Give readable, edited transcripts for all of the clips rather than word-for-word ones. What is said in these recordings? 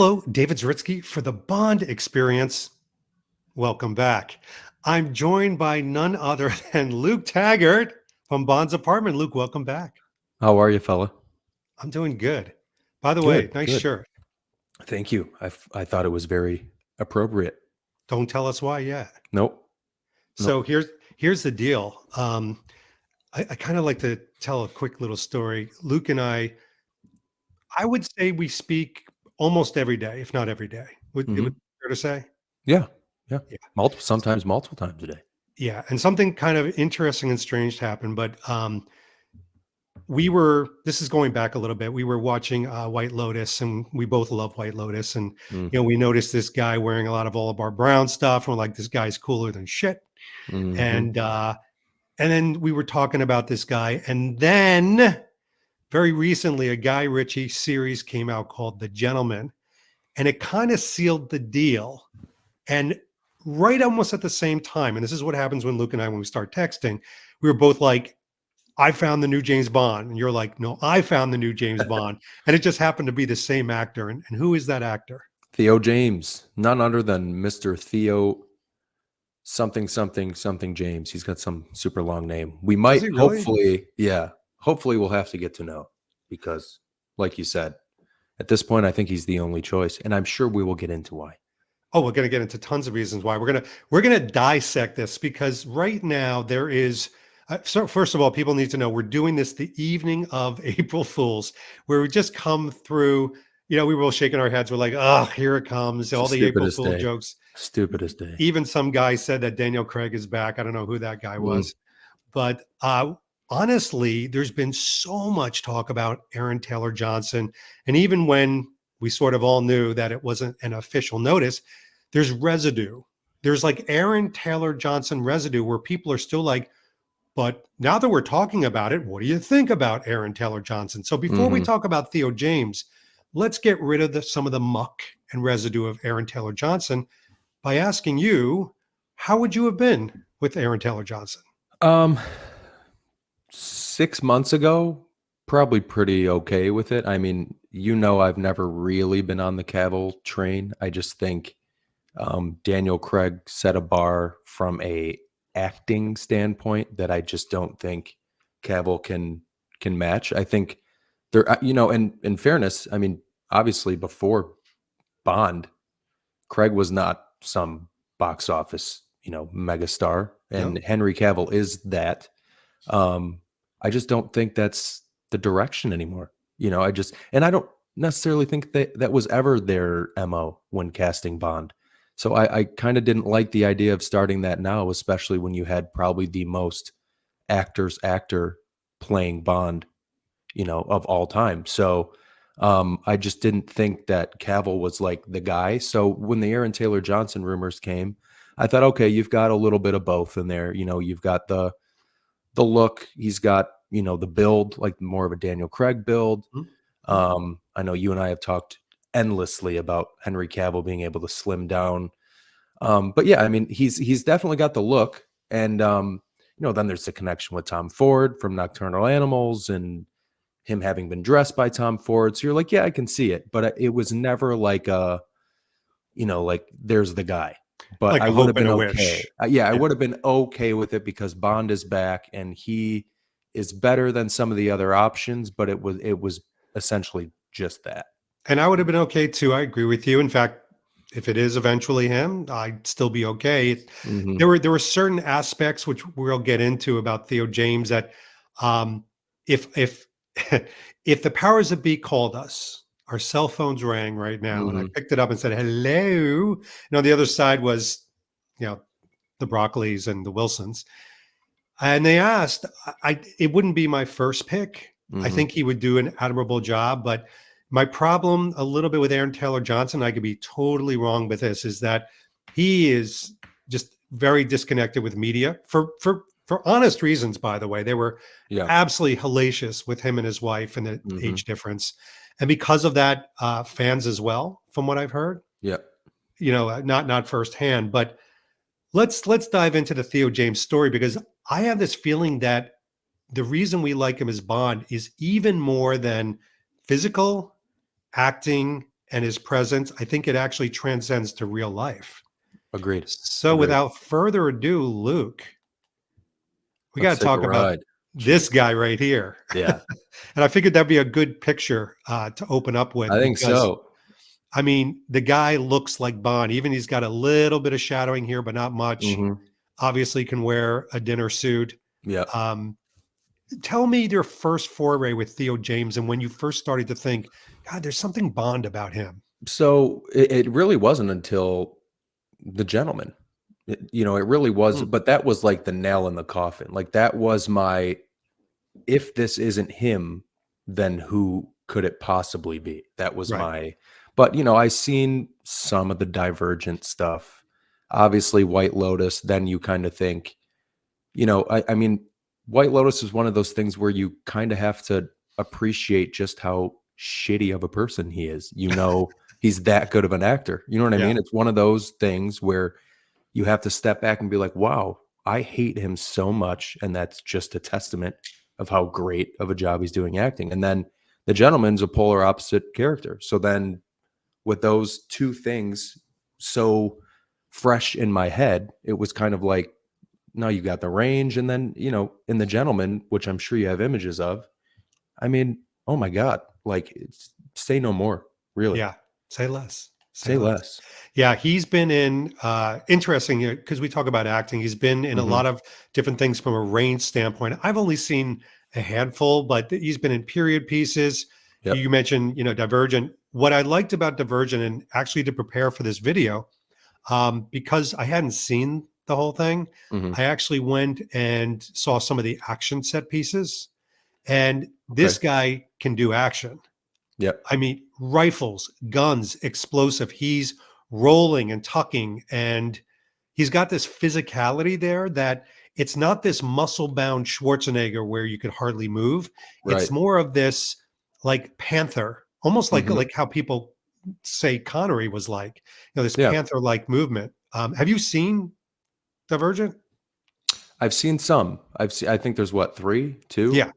Hello, David Zaritsky for the Bond Experience. Welcome back. I'm joined by none other than Luke Taggart from Bond's Apartment. Luke, welcome back. How are you, fella? I'm doing good. By the way, Good, nice good. shirt. Thank you. I thought it was very appropriate. Don't tell us why yet. Nope, So nope. here's the deal. I kind of like to tell a quick little story. Luke and I would say we speak almost every day, if not every day. Would hmm be fair to say? Yeah, yeah. Yeah. Sometimes multiple times a day. Yeah. And something kind of interesting and strange happened, but this is going back a little bit. We were watching White Lotus, and we both love White Lotus. And, Mm, we noticed this guy wearing a lot of all of our Brown stuff. And we're like, this guy's cooler than shit. hmm And then we were talking about this guy. And then very recently, a Guy Ritchie series came out called The Gentleman. And it kind of sealed the deal. And right almost at the same time, and this is what happens when Luke and I, when we start texting, we were both like, I found the new James Bond. And you're like, no, I found the new James Bond. And it just happened to be the same actor. And who is that actor? Theo James, none other than Mr. Theo something James. He's got some super long name. We Does might he really? hopefully we'll have to get to know because, like you said, at this point, I think he's the only choice, and I'm sure we will get into why. Oh, we're going to get into tons of reasons why. We're going to dissect this because right now there is so first of all, people need to know we're doing this the evening of April Fools, where we just come through. We were all shaking our heads. We're like, oh, here it comes. It's the All the April stupidest Fool day. jokes. Stupidest day. Even some guy said that Daniel Craig is back. I don't know who that guy Mm, was. But honestly, there's been so much talk about Aaron Taylor Johnson. And even when we sort of all knew that it wasn't an official notice, there's residue. There's like Aaron Taylor Johnson residue where people are still like, but now that we're talking about it, what do you think about Aaron Taylor Johnson? So before we hmm talk about Theo James, let's get rid of some of the muck and residue of Aaron Taylor Johnson by asking you, how would you have been with Aaron Taylor Johnson? Um, 6 months ago, probably pretty okay with it. I mean, I've never really been on the Cavill train. I just think Daniel Craig set a bar from a acting standpoint that I just don't think Cavill can match. I think there, and in fairness, I mean, obviously before Bond, Craig was not some box office, megastar, No. and Henry Cavill is that. Um, I just don't think that's the direction anymore. I don't necessarily think that was ever their MO when casting Bond. So I kind of didn't like the idea of starting that now, especially when you had probably the most actor playing Bond, of all time. So I just didn't think that Cavill was like the guy. So when the Aaron Taylor Johnson rumors came, I thought, okay, you've got a little bit of both in there. You've got the look, he's got, the build, like more of a Daniel Craig build. Mm-hmm. I know you and I have talked endlessly about Henry Cavill being able to slim down. But yeah, I mean, he's definitely got the look. And then there's the connection with Tom Ford from Nocturnal Animals and him having been dressed by Tom Ford. So you're like, yeah, I can see it. But it was never like like there's the guy. But Like I a would hope have and been a okay. wish. I Yeah. would have been okay with it because Bond is back and he is better than some of the other options, but it was essentially just that. And I would have been okay too. I agree with you. In fact, if it is eventually him, I'd still be okay. hmm There were certain aspects which we'll get into about Theo James that if if the powers that be called us, our cell phones rang right now, and I hmm picked it up and said hello. The other side was, you know, the Broccoli's and the Wilsons, and they asked. It wouldn't be my first pick. I hmm think he would do an admirable job, but my problem a little bit with Aaron Taylor Johnson, I could be totally wrong with this, is that he is just very disconnected with media for honest reasons. By the way, they were Yeah. absolutely hellacious with him and his wife and the hmm age difference, and because of that, fans as well, from what I've heard. Yeah. Not firsthand, but let's dive into the Theo James story because I have this feeling that the reason we like him as Bond is even more than physical acting and his presence, I think it actually transcends to real life. Agreed. So Agreed. without further ado, Luke, we got Let's to take a talk about ride. this guy right here. Yeah, And I figured that'd be a good picture to open up I with think because, so. I mean, the guy looks like Bond. Even he's got a little bit of shadowing here, but not much. Mhm. Obviously, can wear a dinner suit. Yeah. Um, Tell me your first foray with Theo James and when you first started to think, God, there's something Bond about him. So it really wasn't until The Gentleman. It really was, Mm, but that was like the nail in the coffin. Like that was my, if this isn't him, then who could it possibly be? That was right. my, but I seen some of the Divergent stuff. Obviously, White Lotus, then you kind of think, I mean, White Lotus is one of those things where you kind of have to appreciate just how shitty of a person he is. He's that good of an actor. You know what I Yeah. mean? It's one of those things where you have to step back and be like, wow, I hate him so much. And that's just a testament of how great of a job he's doing acting. And then The Gentleman's a polar opposite character. So then with those two things so fresh in my head, it was kind of like, now you got the range. And then, in The Gentleman, which I'm sure you have images of, I mean, oh my God, like say no more, really. Yeah. Say less. Say Say less. less. Yeah, he's been in interesting because we talk about acting. He's been in a Hmm. lot of different things from a range standpoint. I've only seen a handful, but he's been in period pieces. You Yep. mentioned, Divergent. What I liked about Divergent, and actually to prepare for this video, because I hadn't seen the whole thing, Hmm. I actually went and saw some of the action set pieces. And Okay. this guy can do action. Yep. I mean, rifles, guns, explosive. He's rolling and tucking, and he's got this physicality there that it's not this muscle bound Schwarzenegger where you could hardly move. It's Right. more of this like panther, almost like Hmm. how people say Connery was like, this Yeah. panther like movement. Have you seen Divergent? I've seen some. I think there's what, three, two? Yeah,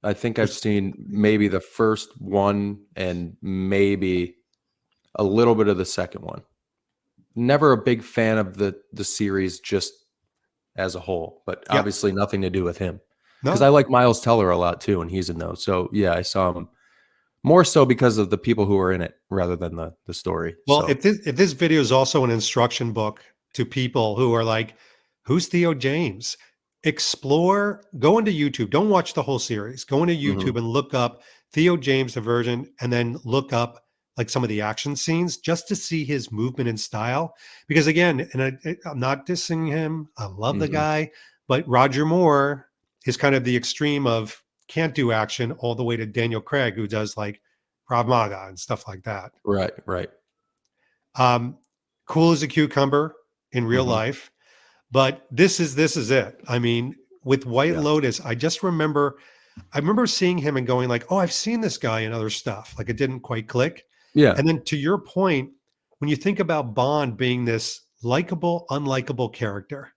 I think I've there's seen maybe the first one and maybe a little bit of the second one. Never a big fan of the series just as a whole, but yeah, obviously nothing to do with him. Because I no. like Miles Teller a lot too, and he's in those. So yeah, I saw him more so because of the people who were in it rather than the story. Well, So if this video is also an instruction book to people who are like, "Who's Theo James?" Explore, go into YouTube. Don't watch the whole series. Go into mhm, YouTube and look up Theo James, the version, and then look up like some of the action scenes just to see his movement and style. Because again, and I'm not dissing him. I love the mhm. guy, but Roger Moore is kind of the extreme of can't do action all the way to Daniel Craig, who does like Krav Maga and stuff like that. Right, right. Um, cool as a cucumber in real Mhm. life, but this is it. I mean, with White Yeah. Lotus, I remember seeing him and going like, "Oh, I've seen this guy in other stuff." Like it didn't quite click. Yeah. And then to your point, when you think about Bond being this likable, unlikable character,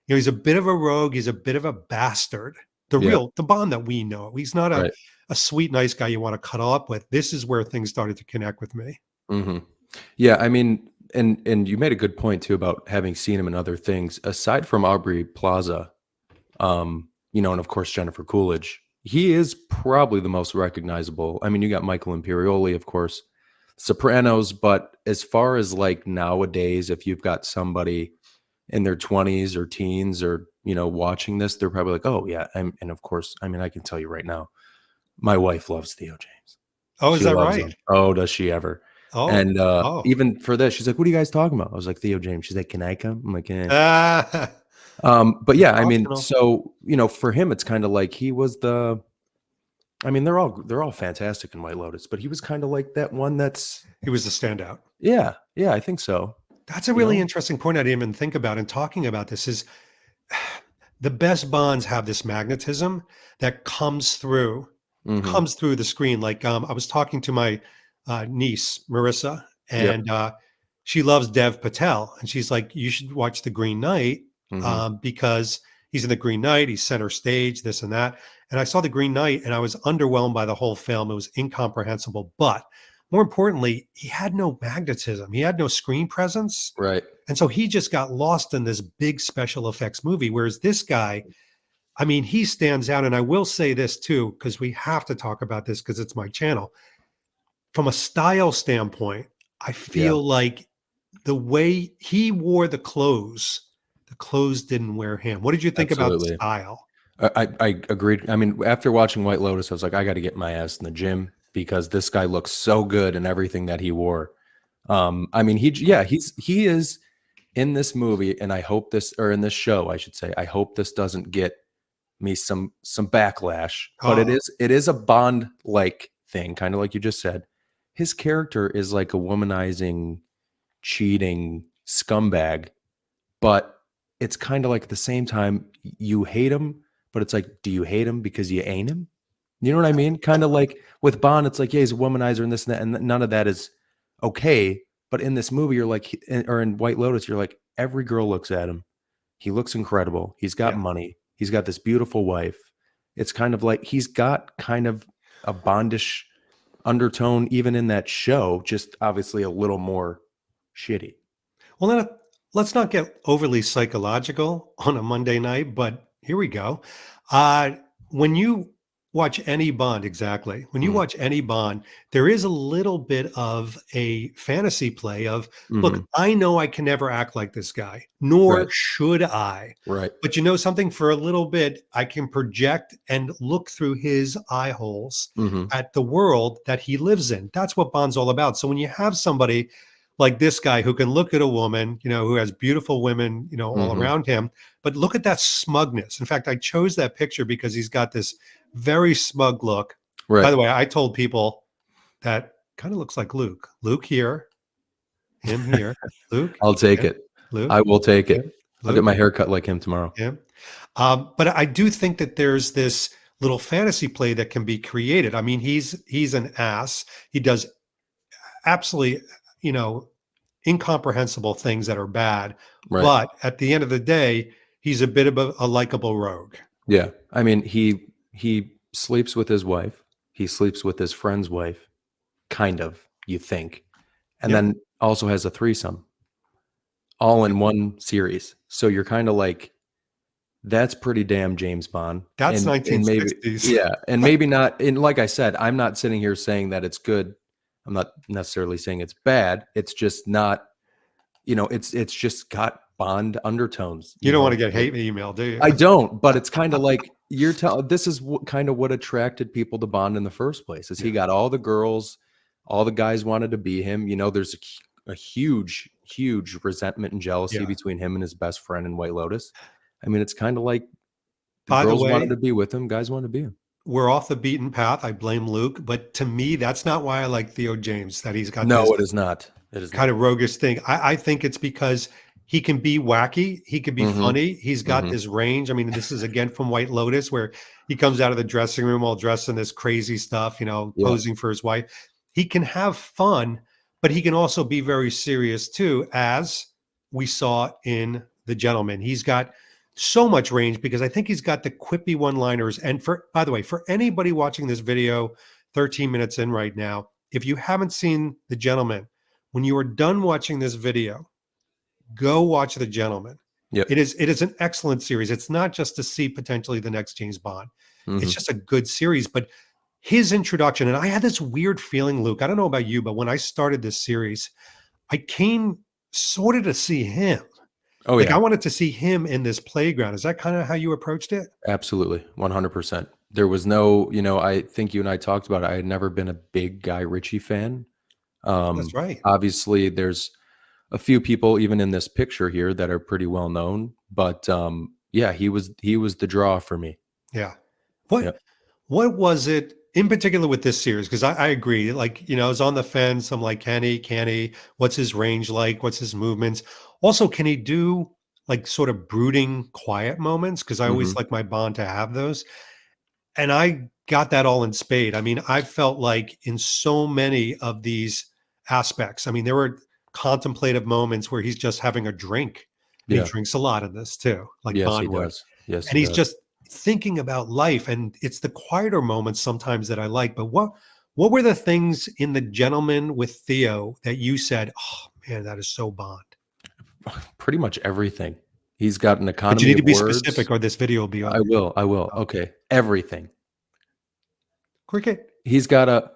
he's a bit of a rogue, he's a bit of a bastard. Yeah. The Bond that we know. He's not a Right. a sweet, nice guy you want to cuddle up with. This is where things started to connect with me. Mhm. Yeah, I mean, and you made a good point too about having seen him in other things. Aside from Aubrey Plaza, and of course Jennifer Coolidge, he is probably the most recognizable. I mean, you got Michael Imperioli, of course, Sopranos, but as far as like nowadays, if you've got somebody in their 20s or teens or watching this, they're probably like, oh yeah. And of course, I mean, I can tell you right now, my wife loves Theo James. Oh, is She that loves right? him. Oh, does she ever? Oh, And, oh. even for this, she's like, "What are you guys talking about?" I was like, "Theo James." She's like, "Can I come?" I'm like, "Eh." Ah, But it's yeah, I mean, optional. so, for him, it's kinda like he was I mean, they're all fantastic in White Lotus, but he was kinda like that one that's He was the standout. yeah, yeah, I think so, That's a you really know? interesting point I didn't even think about in talking about this is the best Bonds have this magnetism that Mhm. comes through the screen. Like, I was talking to my, niece, Marissa, Yep. and, she loves Dev Patel, and she's like, "You should watch The Green Knight, Mhm. because he's in The Green Knight, he's center stage, this and that." And I saw The Green Knight, and I was underwhelmed by the whole film. It was incomprehensible, but more importantly, he had no magnetism. He had no screen presence. Right. And so he just got lost in this big special effects movie. Whereas this guy, I mean, he stands out. And I will say this too, because we have to talk about this because it's my channel. From a style standpoint, I Yeah. feel like the way he wore the clothes didn't wear him. What did you think about Absolutely. style? I agreed. I mean, after watching White Lotus, I was like, I got to get my ass in the gym because this guy looks so good in everything that he wore. I mean, he is in this movie, and I hope this, or in this show, I should say, I hope this doesn't get me some backlash. But Oh, it is a Bond like thing, kind of like you just said. His character is like a womanizing, cheating scumbag, but it's kind of like at the same time you hate him, but it's like, do you hate him because you ain't him? You know what I mean? Kind of like with Bond, it's like, yeah, he's a womanizer and this and that, and none of that is okay. But in this movie, you're like, or in White Lotus, you're like, every girl looks at him. He looks incredible. He's got yeah. money. He's got this beautiful wife. It's kind of like he's got kind of a Bondish undertone, even in that show, just obviously a little more shitty. Well, let's not get overly psychological on a Monday night, but here we go. Uh, when you watch any Bond, exactly, when you Mm, watch any Bond, there is a little bit of a fantasy play of, look, mhm. I know I can never act like this guy, Right. nor should I. Right. But you know something, for a little bit, I can project and look through his eye holes Mhm. at the world that he lives in. That's what Bond's all about. So when you have somebody like this guy who can look at a woman, who has beautiful women, all Mhm. around him, but look at that smugness. In fact, I chose that picture because he's got this very smug look. By Right. the way, I told people that kind of looks like Luke. Luke here, him here, Luke, I'll take him, it. Luke, I will take him, it. I'll get Luke, my hair cut like him tomorrow. him. But I do think that there's this little fantasy play that can be created. I mean, he's an ass. He does absolutely, you know, incomprehensible things that are bad. Right. But at the end of the day, he's a bit of a likable rogue. Yeah. I mean, he sleeps with his wife. He sleeps with his friend's wife, kind of, you think. And Yep. then also has a threesome all Yep. in one series. So you're kind of like, that's pretty damn James Bond. That's And maybe 1960s. yeah, and maybe not, and like I said, I'm not sitting here saying that it's good. I'm not necessarily saying it's bad. It's just not, it's just got Bond undertones, You don't want to get hate email, do you? I don't, but it's kind of like you're telling. This is kind of what attracted people to Bond in the first place. Is he Yeah. got all the girls, all the guys wanted to be him. There's a huge, huge resentment and jealousy Yeah. between him and his best friend in White Lotus. I mean, it's kind of like the By the girls wanted way, to be with him, guys wanted to be him. we're off the beaten path. I blame Luke, but to me, that's not why I like Theo James, that he's got this No, it is not. It is kind not. of roguish thing. I think it's because he can be wacky, he can be Mm-hmm. funny, he's got Mm-hmm. this range. I mean, this is again from White Lotus, where he comes out of the dressing room all dressed in this crazy stuff, Yeah. posing for his wife. He can have fun, but he can also be very serious too, as we saw in The Gentleman. He's got so much range because I think he's got the quippy one-liners. And by the way, for anybody watching this video 13 minutes in right now, if you haven't seen The Gentleman, when you are done watching this video, go watch The Gentleman. Yep. It is an excellent series. It's not just to see potentially the next James Bond. It's Mm-hmm. just a good series. But his introduction, and I had this weird feeling, Luke, I don't know about you, but when I started this series, I came sort of to see him. Oh Like I yeah, wanted to see him in this playground. Is that kind of how you approached it? absolutely, 100%. There was no, I think you and I talked about it. I had never been a big Guy Ritchie fan. That's right. Obviously, there's a few people even in this picture here that are pretty well known, but yeah, he was the draw for me. Yeah. Yeah. What was it in particular with this series? Because I agree. Like, I was on the fence. I'm like, can he? What's his range like? What's his movements? Also, can he do like sort of brooding, quiet moments? Because I Hmm. always like my Bond to have those. And I got that all in spade. I mean, I felt like in so many of these aspects, I mean, there were contemplative moments where he's just having a drink. And he Yeah. drinks a lot in this too, like Yes, he Bond would. does. Yes, And he he's does. just thinking about life. And it's the quieter moments sometimes that I like. But What were the things in The Gentleman with Theo that you said, oh man, that is so Bond? Pretty much everything. He's got an But you economy need of to be words. specific or this video will be I will. I will. oh, Okay. Everything. cricket. He's got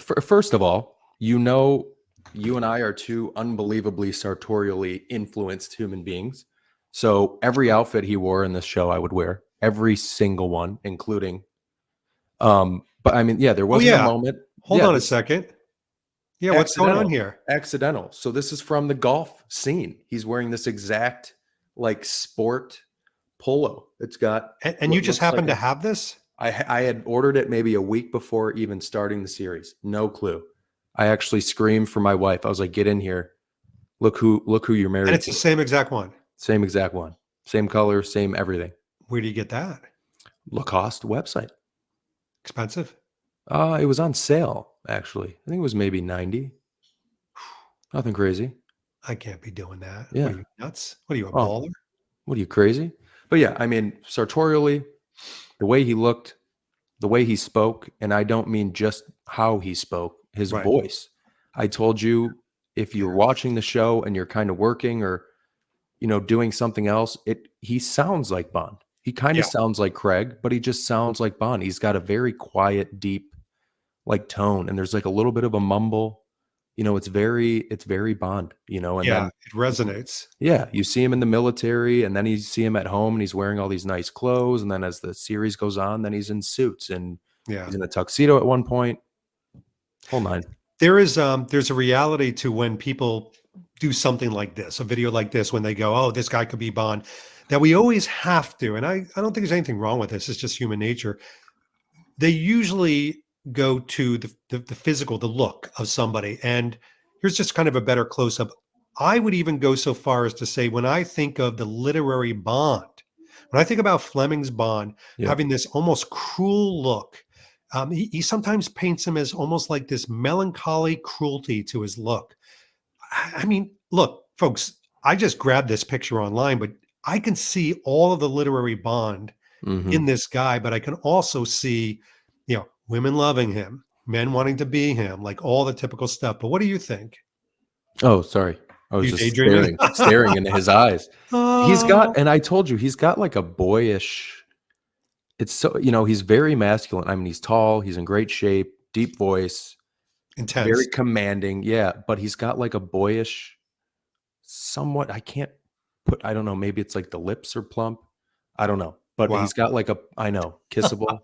first of all, you and I are two unbelievably sartorially influenced human beings. So every outfit he wore in this show, I would wear every single one, including, but I mean, yeah, there Oh wasn't a yeah. moment. Hold Yeah, on a this second. Yeah, what's going on accidental, here? accidental. So this is from the golf scene. He's wearing this exact like sport polo. It's got And you what just looks like happen to have this? I had ordered it maybe a week before even starting the series. No clue. I actually screamed for my wife. I was like, "Get in here! Look who you're And married it's the to." same exact one. Same exact one, same color, same everything. Where do you get that? Lacoste website. Expensive? It was on sale actually. I think it was maybe 90. Nothing crazy. I can't be doing that. What Yeah. are you, nuts? What are you, a Oh, baller? what are you crazy? But yeah, I mean, sartorially, the way he looked, the way he spoke, and I don't mean just how he spoke, his Right. voice. I told you if you're Yeah. watching the show and you're kind of working or doing something else, he sounds like Bond. He kind of Yeah. sounds like Craig, but he just sounds like Bond. He's got a very quiet, deep like tone and there's like a little bit of a mumble. It's very Bond, and Yeah. then It resonates. yeah, you see him in the military and then you see him at home and he's wearing all these nice clothes. And then as the series goes on, then he's in suits and Yeah. he's in a tuxedo at one point. Whole nine. There's a reality to when people do something like this, a video like this, when they go, oh, this guy could be Bond, that we always have to, and I don't think there's anything wrong with this, it's just human nature. They usually go to the physical, the look of somebody. And here's just kind of a better close-up. I would even go so far as to say, when I think of the literary Bond, when I think about Fleming's Bond Yeah. having this almost cruel look, he sometimes paints him as almost like this melancholy cruelty to his look. I mean, look, folks, I just grabbed this picture online, but I can see all of the literary Bond Hmm. in this guy, but I can also see, women loving him, men wanting to be him, like all the typical stuff. But what do you think? Oh, sorry. I Are was you just daydreaming? staring into his eyes. Oh, And I told you, he's got like a boyish, it's so, he's very masculine. I mean, he's tall, he's in great shape, deep voice, very intense. commanding. Yeah. But he's got like a boyish, somewhat, I don't know, maybe it's like the lips are plump. I don't know. But Wow. he's got like I know, kissable.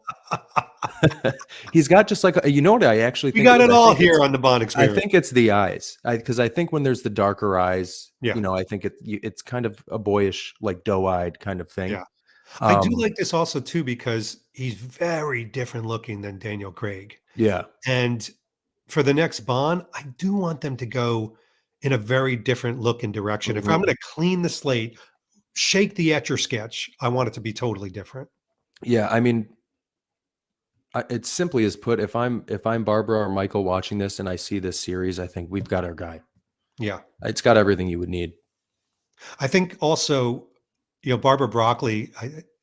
He's got just like, you know what I actually We think it got is? it all here on the Bond I Experience. think it's the eyes. Because I think when there's the darker eyes, Yeah. I think it's kind of a boyish, like doe-eyed kind of thing. Yeah. I do like this also too, because he's very different looking than Daniel Craig. Yeah. And for the next Bond, I do want them to go in a very different look and direction. If I'm Mhm. going to clean the slate, shake the Etch a Sketch, I want it to be totally different. Yeah. I mean, it's simply as put, if I'm Barbara or Michael watching this and I see this series, I think we've got our guy. Yeah. It's got everything you would need. I think also, Barbara Broccoli,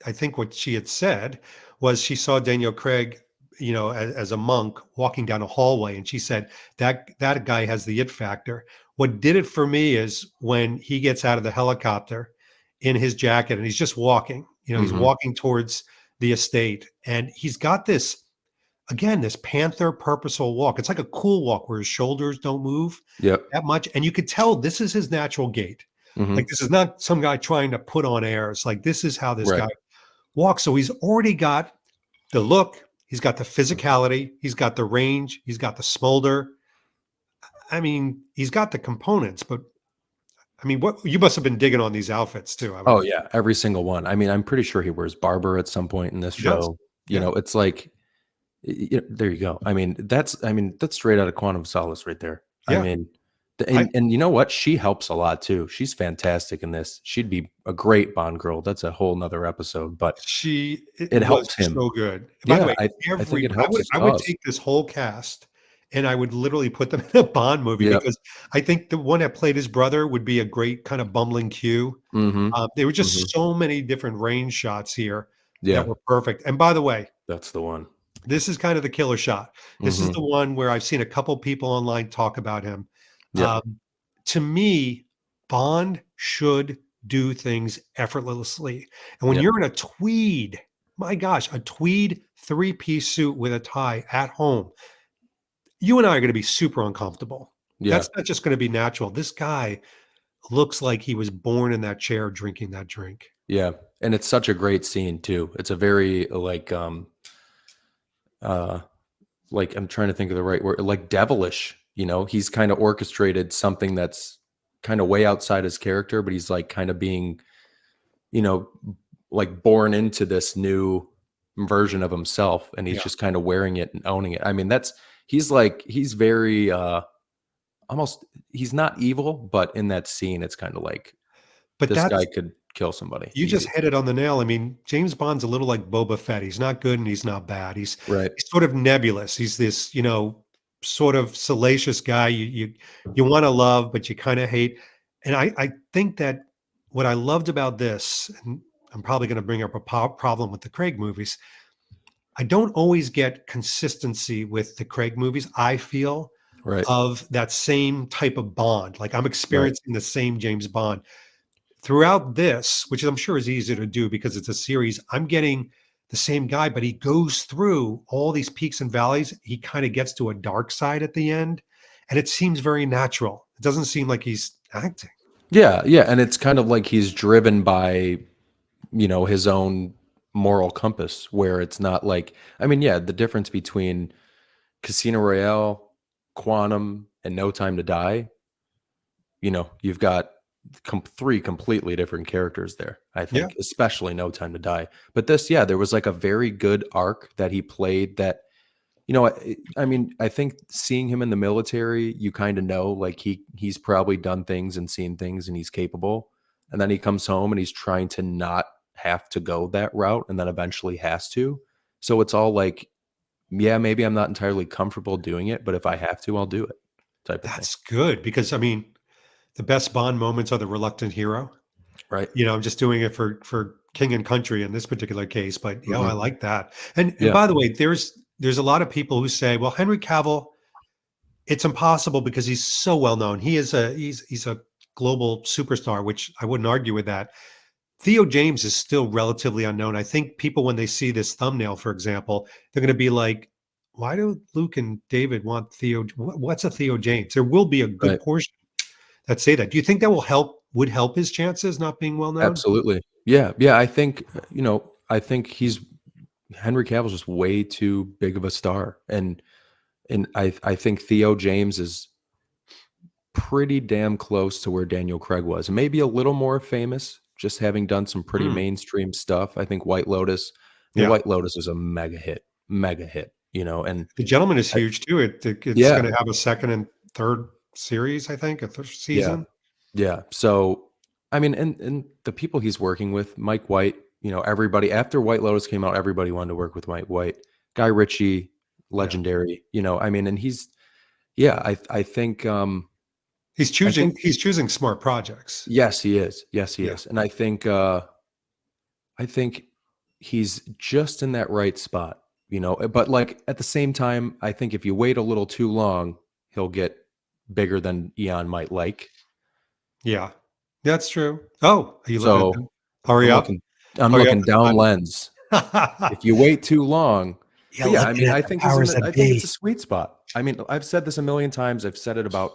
I think what she had said was she saw Daniel Craig, as a monk walking down a hallway, and she said that guy has the it factor. What did it for me is when he gets out of the helicopter in his jacket and he's just walking, he's Mhm. walking towards the estate, and he's got this, again, this panther purposeful walk. It's like a cool walk where his shoulders don't move Yep. that much, and you could tell this is his natural gait. Like, Mhm. this is not some guy trying to put on airs. Like, this is how this Right. guy walks. So he's already got the look, he's got the physicality, he's got the range, he's got the smolder. I mean, he's got the components, but I mean, what you must have been digging on these outfits too, I would Oh, imagine. yeah, every single one. I mean, I'm pretty sure he wears barber at some point in this He does. show. Yeah. It's like, there you go. I mean, that's straight out of Quantum of Solace right there. I Yeah. mean, I and you know what? She helps a lot too. She's fantastic in this. She'd be a great Bond girl. That's a whole nother episode, but She it it was helps him. so good. By the Yeah, way, I think it I helps would his I would cause. take this whole cast and I would literally put them in a Bond movie, Yep. because I think the one that played his brother would be a great kind of bumbling Q. Mhm. There were Mhm. just so many different range shots here that Yeah, were perfect. And by the way, that's the one. This is kind of the killer shot. This is Hmm. the one where I've seen a couple people online talk about him. Yeah. Um, to me, Bond should do things effortlessly. And when Yeah. you're in a tweed, my gosh, a tweed three-piece suit with a tie at home, you and I are going to be super uncomfortable. Yeah. That's not just going to be natural. This guy looks like he was born in that chair drinking that drink. Yeah. And it's such a great scene too. It's a very uh like I'm trying to think of the right word, like devilish, he's kind of orchestrated something that's kind of way outside his character, but he's like kind of being, you know, like born into this new version of himself, and he's Yeah. just kind of wearing it and owning it. I mean, he's very almost, he's not evil, but in that scene it's kind of like But this guy that's could kill somebody You just easy. hit it on the nail. I mean, James Bond's a little like Boba Fett. He's not good and he's not bad. Right. He's sort of nebulous. He's this, sort of salacious guy you want to love, but you kind of hate. And I think that what I loved about this, and I'm probably going to bring up a problem with the Craig movies. I don't always get consistency with the Craig movies. I feel Right. of that same type of Bond. Like I'm Right. experiencing the same James Bond throughout this, which I'm sure is easier to do because it's a series. I'm getting the same guy, but he goes through all these peaks and valleys. He kind of gets to a dark side at the end, and it seems very natural. It doesn't seem like he's acting. Yeah, yeah, and it's kind of like he's driven by, his own moral compass, where it's not like, I mean, yeah, the difference between Casino Royale, Quantum, and No Time to Die, you've got three completely different characters there, I Yeah, think, especially No Time to Die. But this, yeah, there was like a very good arc that he played that, I mean, I think seeing him in the military, you kind of know like he's probably done things and seen things and he's capable. And then he comes home and he's trying to not have to go that route and then eventually has to. So it's all like, yeah, maybe I'm not entirely comfortable doing it, but if I have to, I'll do it, type of thing. that's good because I mean, the best Bond moments are the reluctant hero. Right. I'm just doing it for king and country in this particular case, but I Hmm. like that. And Yeah. by the way, there's a lot of people who say, well, Henry Cavill, it's impossible because he's so well known. He's a global superstar, which I wouldn't argue with that. Theo James is still relatively unknown. I think people, when they see this thumbnail, for example, they're going to be like, why do Luke and David want Theo? What's a Theo James? There will be a good Right. portion that say that. Do you think that would help his chances not being well known? Absolutely. Yeah. Yeah. I think, I think Henry Cavill's just way too big of a star. And I think Theo James is pretty damn close to where Daniel Craig was. Maybe a little more famous, just having done some pretty Hmm. mainstream stuff. I think White Lotus. I mean, Yeah. White Lotus is a mega hit. And The Gentleman is I, huge too. It's yeah, going to have a second and third series, I think, a third yeah, season. yeah. So, I mean, and the people he's working with, Mike White. Everybody after White Lotus came out, everybody wanted to work with Mike White. Guy Ritchie, Yeah. legendary. I mean, and yeah, I think. I think He's choosing smart projects. yes, he is. Yes, he Yeah. is. And I think he's just in that right spot, but like at the same time, I think if you wait a little too long, he'll get bigger than Eon might like. Yeah. That's true. Oh, are you So hurry I'm up. looking I'm Hurry up looking and down find lens. it. If you wait too long, but You're yeah, I looking mean, at I the think powers that I think it's a be. sweet spot. I mean, I've said this a million times. I've said it about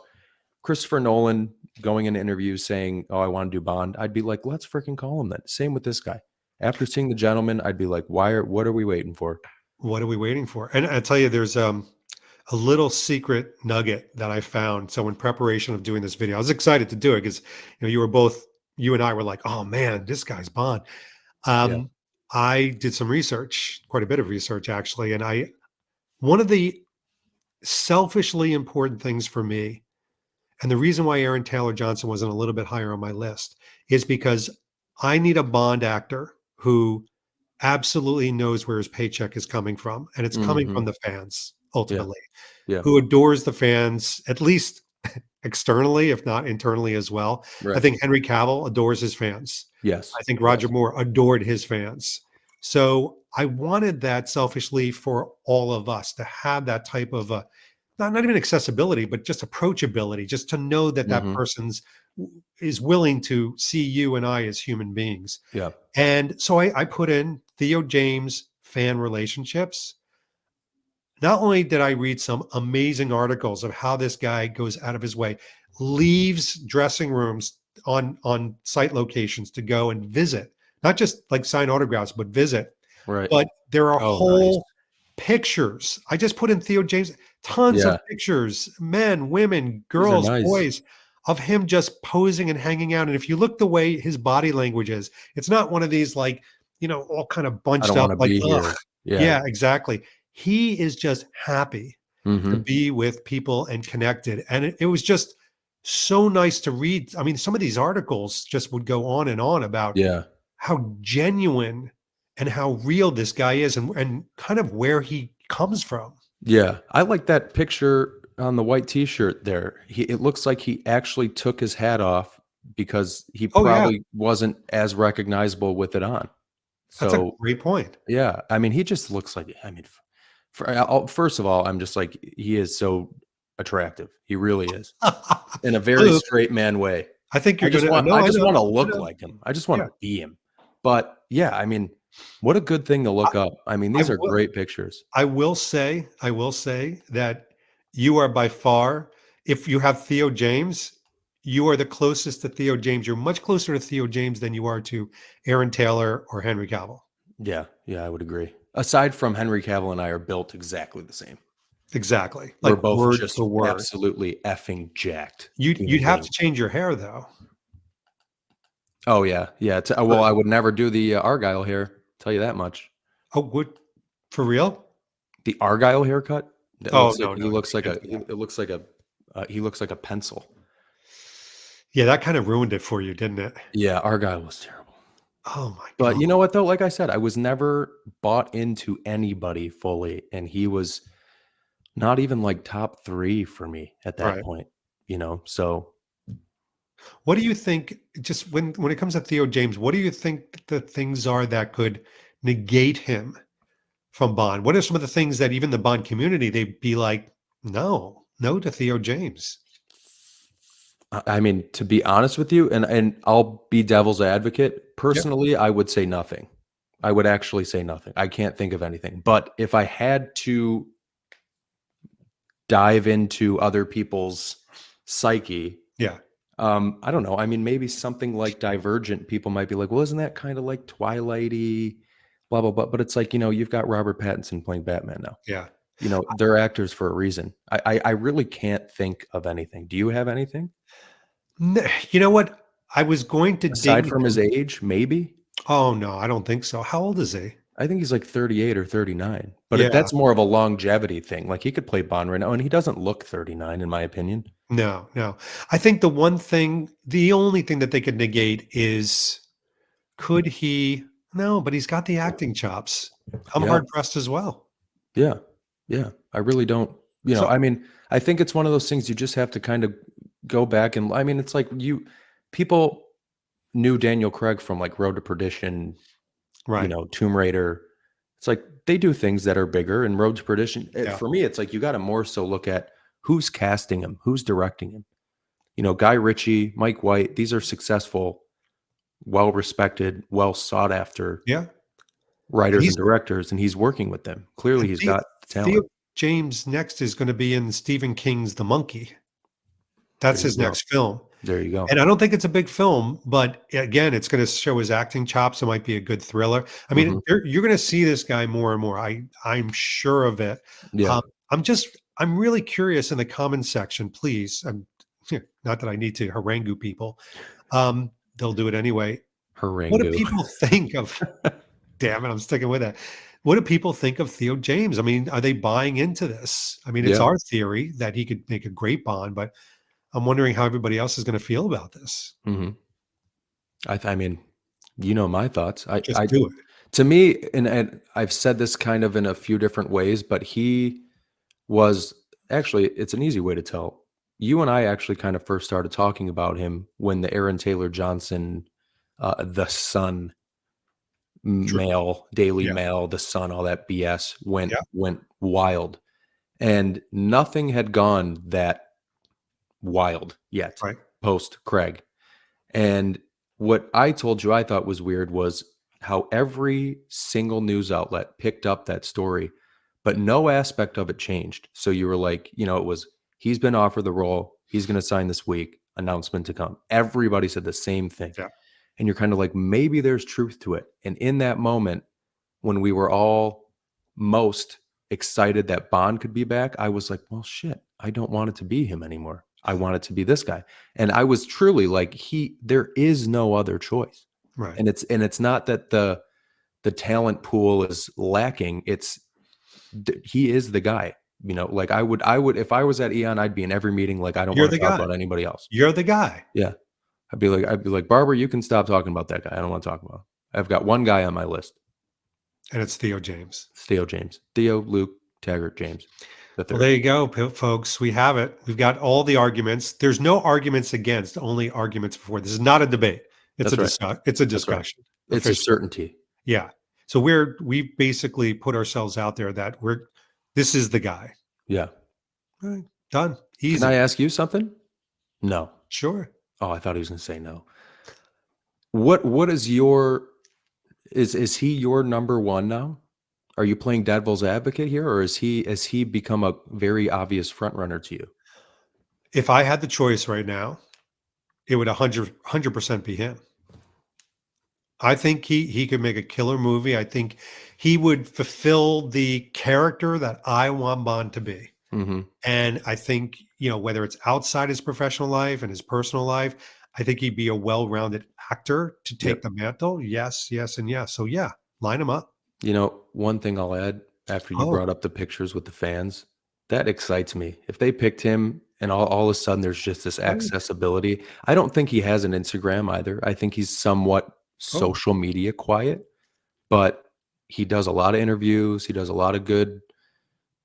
Christopher Nolan going into interviews saying, "Oh, I want to do Bond." I'd be like, "Let's freaking call him then." Same with this guy. After seeing The Gentleman, I'd be like, what are we waiting for?" What are we waiting for? And I tell you, there's a little secret nugget that I found. So in preparation of doing this video, I was excited to do it because you and I were like, oh man, this guy's Bond. Yeah. Um, I did some research, quite a bit of research actually, and one of the selfishly important things for me, and the reason why Aaron Taylor Johnson wasn't a little bit higher on my list, is because I need a Bond actor who absolutely knows where his paycheck is coming from, and it's coming Mhm. from the fans Yeah. ultimately, Yeah. who adores the fans, at least externally, if not internally as well. I Right. think Henry Cavill adores his fans. Yes. I think Roger Yes. Moore adored his fans. So I wanted that selfishly for all of us to have that type of not even accessibility, but just approachability, just to know that that Mhm. person's is willing to see you and I as human beings. Yeah. And so I put in Theo James fan relationships. Not only did I read some amazing articles of how this guy goes out of his way, leaves dressing rooms on site locations to go and visit, not just like sign autographs, but visit. Right. But there are Oh, nice. whole pictures. I just put in Theo James, tons of Yeah. pictures, men, women, These are girls, nice. boys, of him just posing and hanging out. And if you look the way his body language is, it's not one of these like, all kind of I bunched don't up, wanna like, be ugh. here. Yeah. Yeah, exactly. He is just happy to Mhm. be with people and connected. And it was just so nice to read. I mean, some of these articles just would go on and on about Yeah. how genuine and how real this guy is and kind of where he comes from. Yeah. I like that picture on the white T-shirt there. It looks like he actually took his hat off because he Oh, yeah. probably wasn't as recognizable with it on. That's a So, great point. yeah, I mean, he just looks like I mean, first of all, I'm just like, he is so attractive. He really is. In a very Luke, straight man way. I think you're I just gonna want no, I I just know, wanna I look know. like him. I just Yeah. wanna be him. But, yeah, I mean, what a good thing to I look up. I mean, I these are will great pictures. I will say that you are by far, if you have Theo James, you are the closest to Theo James. You're much closer to Theo James than you are to Aaron Taylor or Henry Cavill. Yeah, yeah, I would agree. Aside from Henry Cavill and I are built exactly the same. Exactly, We're like both word just for word. absolutely effing jacked You'd human have to beings. change your hair though. Oh, yeah, yeah, well, I would never do the, Argyle hair, tell you that much. Oh, would for real? The Argyle haircut? That Oh, looks like no, he no, no, looks you like a can't do that. it looks like a he looks like a pencil. Yeah, that kinda ruined it for you, didn't it? Yeah, Argyle was terrible. Oh my But god. you know what though? Like I said, I was never bought into anybody fully, and he was not even like top 3 for me at that Right. point, so What do you think, just when it comes to Theo James, what do you think the things are that could negate him from Bond? What are some of the things that even the Bond community, they'd be like, "No, no to Theo James." I mean, to be honest with you, and I'll be devil's advocate, Yep. personally, I would say nothing. I would actually say nothing. I can't think of anything. But if I had to dive into other people's psyche, Yeah. I don't know. I mean, maybe something like Divergent, people might be like, "Well, isn't that kind of like Twilighty, blah blah blah." But it's like, you've got Robert Pattinson playing Batman now. Yeah. They're actors for a reason. I really can't think of anything. Do you have anything You know what? I was going to aside ding from his him. age? Maybe. Oh, no, I don't think so. How old is he? I think he's like 38 or 39. But Yeah. that's more of a longevity thing. Like he could play Bond right now, and he doesn't look 39, in my opinion. No, no. I think the only thing that they could negate is, could he no, but he's got the acting chops. I'm Yeah. hard pressed as well. Yeah. Yeah. I really don't, So I mean, I think it's one of those things you just have to kind of go back and I mean, it's like people knew Daniel Craig from like Road to Perdition, right. Tomb Raider. It's like they do things that are bigger and Road to Perdition. Yeah. For me, it's like you got to more so look at who's casting him, who's directing him. Guy Ritchie, Mike White, these are successful, well respected, well sought after Yeah. And writers and he's directors, and he's working with them. Clearly, and he's got the Theo talent. James next is gonna be in Stephen King's The Monkey. There That's you his go. next film. There you go. And I don't think it's a big film, but again, it's gonna show his acting chops. It might be a good thriller. I mean, Mhm. you're gonna see this guy more and more. I'm sure of it. Yeah. Um, I'm really curious in the comments section, please. Not that I need to harangue people. They'll do it anyway. What do Harangu. people think of damn it, I'm sticking with it. What do people think of Theo James? I mean, are they buying into this? I mean, it's Yeah. our theory that he could make a great Bond, but I'm wondering how everybody else is gonna feel about this. Mhm. I mean, my thoughts. Just do it. To me, and I've said this kind of in a few different ways, but he was actually, it's an easy way to tell. You and I actually kind of first started talking about him when the Aaron Taylor Johnson, The Sun True. Mail, Daily Yeah. Mail, The Sun, all that BS went Yeah. wild. And nothing had gone that wild yet Right. post Craig. And what I told you I thought was weird was how every single news outlet picked up that story, but no aspect of it changed. So you were like, it was, he's been offered the role, he's going to sign this week, announcement to come. Everybody said the same thing. Yeah. And you're kind of like, maybe there's truth to it. And in that moment, when we were all most excited that Bond could be back, I was like, well, shit, I don't want it to be him anymore. I want it to be this guy. And I was truly like, there is no other choice. Right. And it's not that the talent pool is lacking. He is the guy. Like I would if I was at Eon, I'd be in every meeting. Like, I don't You're want to the talk guy. about anybody else. You're the guy. Yeah. I'd be like, Barbara, you can stop talking about that guy. I don't want to talk about him. I've got one guy on my list. And it's Theo James. It's Theo James. Theo, Luke, Taggart, James. Well, there you go, folks. We have it. We've got all the arguments. There's no arguments against, only arguments for. This is not a debate. It's it's a discussion. Right. It's a certainty. Yeah. So we basically put ourselves out there that this is the guy. Yeah. All right, done. Easy. Can I ask you something? No. Sure. Oh, I thought he was going to say no. What is your is he your number one now? Are you playing devil's advocate here, or has he become a very obvious front runner to you? If I had the choice right now, it would 100% be him. I think he could make a killer movie. I think he would fulfill the character that I want Bond to be. Mm-hmm. And I think, whether it's outside his professional life and his personal life, I think he'd be a well-rounded actor to take the mantle. Yes, yes, and yes. So yeah, line him up. One thing I'll add after you brought up the pictures with the fans, that excites me. If they picked him and all of a sudden there's just this accessibility. I don't think he has an Instagram either. I think he's somewhat social media quiet, but he does a lot of interviews. He does a lot of good,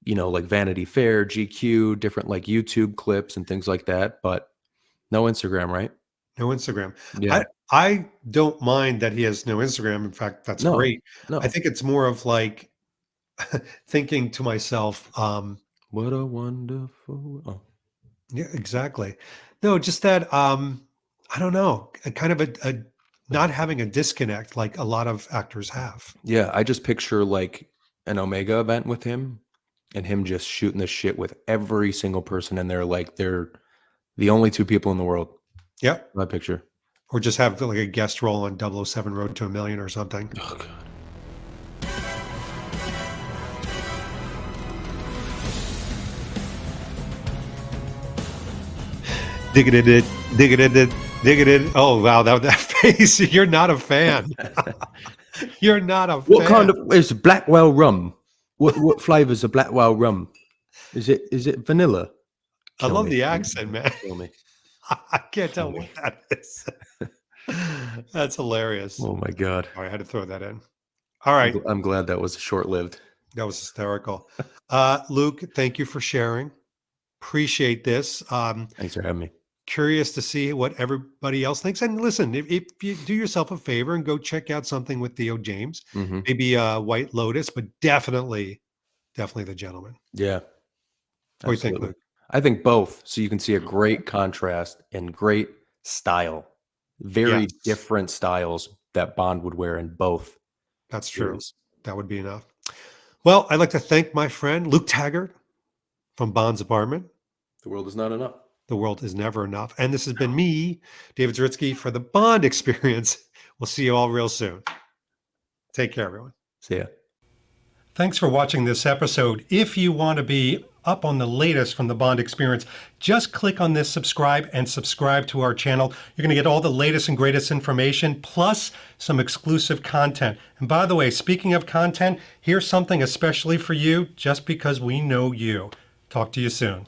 like Vanity Fair, GQ, different like YouTube clips and things like that, but no Instagram, right? No Instagram. Yeah. I don't mind that he has no Instagram. In fact, that's great. No. I think it's more of like thinking to myself, what a wonderful. Oh. Yeah, exactly. No, just that I don't know, a kind of a not having a disconnect like a lot of actors have. Yeah, I just picture like an Omega event with him and him just shooting the shit with every single person in there, like they're the only two people in the world. Yep. My picture. Or just have like a guest role on 007 Road to a Million or something. Oh God. Dig it. Oh wow, that face! You're not a fan. You're not a fan. What kind of is Blackwell rum? What flavors of Blackwell rum? Is it vanilla? I love the accent, man. Kill me. I can't tell what that is. That's hilarious. Oh my God. All right, I had to throw that in. All right. I'm glad that was short-lived. That was hysterical. Luke, thank you for sharing. Appreciate this. Thanks for having me. Curious to see what everybody else thinks. And listen, if you do yourself a favor and go check out something with Theo James, maybe White Lotus, but definitely The Gentleman. Yeah. What do you think, Luke? I think both. So you can see a great contrast and great style. Very different styles that Bond would wear in both. That's true. That would be enough. Well, I'd like to thank my friend Luke Taggart from Bond's Apartment. The world is not enough. The world is never enough. And this has been me, David Zaritsky, for the Bond Experience. We'll see you all real soon. Take care, everyone. See ya. Thanks for watching this episode. If you want to be up on the latest from the Bond Experience, just click on this subscribe and subscribe to our channel. You're going to get all the latest and greatest information, plus some exclusive content. And by the way, speaking of content, here's something especially for you, just because we know you. Talk to you soon.